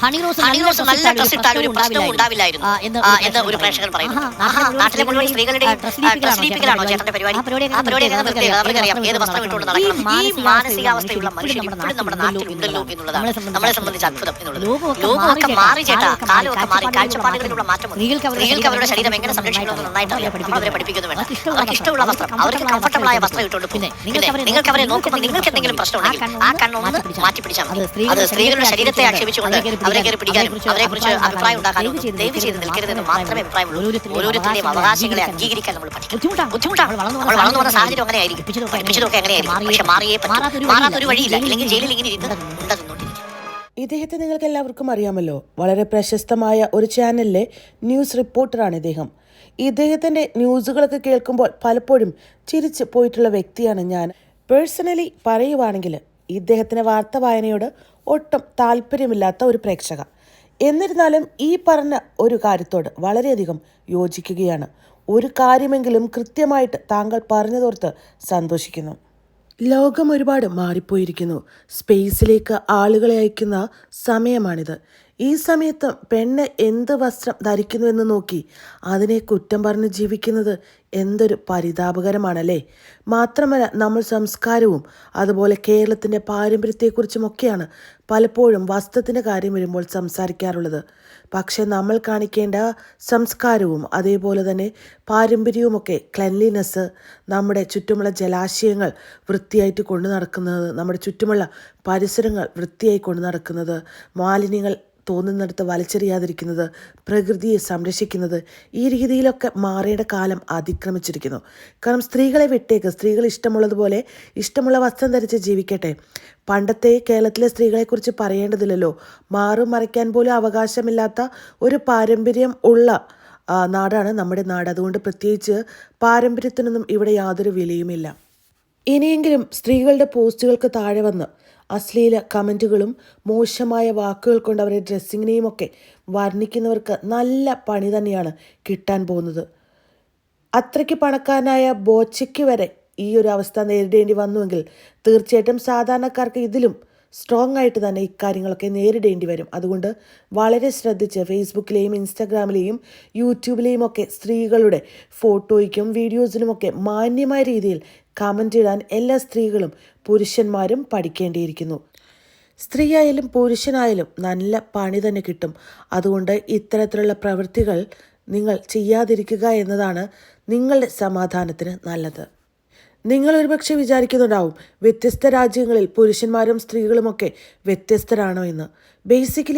ഹണി റോസ് നല്ല ഡ്രസ് ഇട്ടാൽ ഒരു പ്രശ്നവും ഉണ്ടാവില്ലായിരുന്നു എന്ന് ഒരു പ്രേക്ഷകൻ പറയുന്നു. നാട്ടിലെ മുഴുവൻ സ്ത്രീകളുടെയും ഡ്രസ്ലീപ്പിക്കലാണോ ചേട്ടന്റെ പരിപാടി? ആ പരിപാടിയൊക്കെ നിർത്തിയത് അവർക്കറിയാം ഏത് വസ്ത്രം ഇട്ടുകൊണ്ട് നടക്കണം. ഈ മാനസികാവസ്ഥയുള്ള മനുഷ്യൻ ഇപ്പോഴും നമ്മുടെ നാട്ടിൽ ഉണ്ടല്ലോ എന്നുള്ളതാണ് നമ്മളെ സംബന്ധിച്ച് അത്ഭുതം എന്നുള്ളത്. ലോകമൊക്കെ മാറി ചേട്ടാ, കാലമൊക്കെ മാറി, കാഴ്ചപ്പാടുകളിലുള്ള മാറ്റം. സ്ത്രീകൾക്ക് അവരുടെ ശരീരം എങ്ങനെ സംരക്ഷിക്കണമെന്ന് നന്നായിട്ട് അറിയാം. നമ്മൾ അവരെ പഠിപ്പിക്കുന്നു വേണം. അവർക്ക് ഇഷ്ടമുള്ള വസ്ത്രം, അവർക്ക് കംഫർട്ടബിൾ ആയ വസ്ത്രം ഇട്ടുകൊണ്ട് പിന്നെ നിങ്ങൾക്ക് അവരെ നോക്കുമ്പോൾ നിങ്ങൾക്ക് എന്തെങ്കിലും പ്രശ്നമുണ്ടെങ്കിൽ ആ കണ്ണൊന്ന് മാറ്റി പിടിച്ചാൽ മതി. അത് സ്ത്രീകളുടെ ശരീരത്തെ ആക്ഷേപിച്ചുകൊണ്ട് അവരെ കയറി പിടിക്കാനും അവരെക്കുറിച്ച് അഭിപ്രായം ഉണ്ടാക്കാനും ദയവ് ചെയ്ത് നിൽക്കരുതെന്ന് മാത്രമേ അഭിപ്രായമുള്ളൂ. ഓരോരുത്തരുടെയും അവകാശങ്ങളെ അംഗീകരിക്കാൻ നമ്മൾ പഠിക്കും. ബുദ്ധിമുട്ടാണ്. നമ്മൾ വളർന്നു വന്ന സാഹചര്യം അങ്ങനെ ആയിരിക്കും, പഠിപ്പിച്ചതൊക്കെ എങ്ങനെയായിരിക്കും. പക്ഷെ മാറിയേ പറ്റും. മാറാത്തൊരു വഴിയില്ല. ഇല്ലെങ്കിൽ ജയിലിൽ ഇങ്ങനെ ഇരുന്ന് ഇദ്ദേഹത്തെ നിങ്ങൾക്ക് എല്ലാവർക്കും അറിയാമല്ലോ. വളരെ പ്രശസ്തമായ ഒരു ചാനലിലെ ന്യൂസ് റിപ്പോർട്ടറാണ് ഇദ്ദേഹം. ഇദ്ദേഹത്തിൻ്റെ ന്യൂസുകളൊക്കെ കേൾക്കുമ്പോൾ പലപ്പോഴും ചിരിച്ച് പോയിട്ടുള്ള വ്യക്തിയാണ് ഞാൻ. പേഴ്സണലി പറയുവാണെങ്കിൽ ഇദ്ദേഹത്തിന് വാർത്ത വായനയോട് ഒട്ടും താല്പര്യമില്ലാത്ത ഒരു പ്രേക്ഷക. എന്നിരുന്നാലും ഈ പറഞ്ഞ ഒരു കാര്യത്തോട് വളരെയധികം യോജിക്കുകയാണ്. ഒരു കാര്യമെങ്കിലും കൃത്യമായിട്ട് താങ്കൾ പറഞ്ഞതോർത്ത് സന്തോഷിക്കുന്നു. ലോകം ഒരുപാട് മാറിപ്പോയിരിക്കുന്നു. സ്പേസിലേക്ക് ആളുകളെ അയക്കുന്ന സമയമാണിത്. ഈ സമയത്ത് പെണ്ണ് എന്ത് വസ്ത്രം ധരിക്കുന്നുവെന്ന് നോക്കി അതിനെ കുറ്റം പറഞ്ഞ് ജീവിക്കുന്നത് എന്തൊരു പരിതാപകരമാണല്ലേ. മാത്രമല്ല നമ്മൾ സംസ്കാരവും അതുപോലെ കേരളത്തിൻ്റെ പാരമ്പര്യത്തെക്കുറിച്ചുമൊക്കെയാണ് പലപ്പോഴും വസ്ത്രത്തിൻ്റെ കാര്യം വരുമ്പോൾ സംസാരിക്കാറുള്ളത്. പക്ഷെ നമ്മൾ കാണിക്കേണ്ട സംസ്കാരവും അതേപോലെ തന്നെ പാരമ്പര്യവുമൊക്കെ ക്ലെൻലിനെസ്, നമ്മുടെ ചുറ്റുമുള്ള ജലാശയങ്ങൾ വൃത്തിയായിട്ട് കൊണ്ടു നടക്കുന്നത്, നമ്മുടെ ചുറ്റുമുള്ള പരിസരങ്ങൾ വൃത്തിയായി കൊണ്ടു നടക്കുന്നത്, മാലിന്യങ്ങൾ തോന്നുന്നിടത്ത് വലിച്ചെറിയാതിരിക്കുന്നത്, പ്രകൃതിയെ സംരക്ഷിക്കുന്നത്, ഈ രീതിയിലൊക്കെ മാറേണ്ട കാലം അതിക്രമിച്ചിരിക്കുന്നു. കാരണം സ്ത്രീകളെ വിട്ടേക്ക്, സ്ത്രീകൾ ഇഷ്ടമുള്ളതുപോലെ ഇഷ്ടമുള്ള വസ്ത്രം ധരിച്ച് ജീവിക്കട്ടെ. പണ്ടത്തെ കേരളത്തിലെ സ്ത്രീകളെക്കുറിച്ച് പറയേണ്ടതില്ലല്ലോ. മാറും മറയ്ക്കാൻ പോലും അവകാശമില്ലാത്ത ഒരു പാരമ്പര്യം ഉള്ള നാടാണ് നമ്മുടെ നാട്. അതുകൊണ്ട് പ്രത്യേകിച്ച് പാരമ്പര്യത്തിനൊന്നും ഇവിടെ യാതൊരു വിലയുമില്ല. ഇനിയെങ്കിലും സ്ത്രീകളുടെ പോസ്റ്റുകൾക്ക് താഴെ വന്ന് അശ്ലീല കമൻറ്റുകളും മോശമായ വാക്കുകൾ കൊണ്ട് അവരുടെ ഡ്രസ്സിങ്ങിനെയും ഒക്കെ വർണ്ണിക്കുന്നവർക്ക് നല്ല പണി തന്നെയാണ് കിട്ടാൻ പോകുന്നത്. അത്രയ്ക്ക് പണക്കാരനായ ബോച്ചയ്ക്ക് വരെ ഈ ഒരു അവസ്ഥ നേരിടേണ്ടി വന്നുവെങ്കിൽ തീർച്ചയായിട്ടും സാധാരണക്കാർക്ക് ഇതിലും സ്ട്രോങ് ആയിട്ട് തന്നെ ഇക്കാര്യങ്ങളൊക്കെ നേരിടേണ്ടി വരും. അതുകൊണ്ട് വളരെ ശ്രദ്ധിച്ച് ഫേസ്ബുക്കിലെയും ഇൻസ്റ്റാഗ്രാമിലെയും യൂട്യൂബിലെയും ഒക്കെ സ്ത്രീകളുടെ ഫോട്ടോയ്ക്കും വീഡിയോസിനുമൊക്കെ മാന്യമായ രീതിയിൽ കമൻ്റ് ഇടാൻ എല്ലാ സ്ത്രീകളും പുരുഷന്മാരും പഠിക്കേണ്ടിയിരിക്കുന്നു. സ്ത്രീയായാലും പുരുഷനായാലും നല്ല പണി തന്നെ കിട്ടും. അതുകൊണ്ട് ഇത്തരത്തിലുള്ള പ്രവൃത്തികൾ നിങ്ങൾ ചെയ്യാതിരിക്കുക എന്നതാണ് നിങ്ങളുടെ സമാധാനത്തിന് നല്ലത്. നിങ്ങൾ ഒരുപക്ഷെ വിചാരിക്കുന്നുണ്ടാവും വ്യത്യസ്ത രാജ്യങ്ങളിൽ പുരുഷന്മാരും സ്ത്രീകളുമൊക്കെ വ്യത്യസ്തരാണോ എന്ന്. ബേസിക്കലി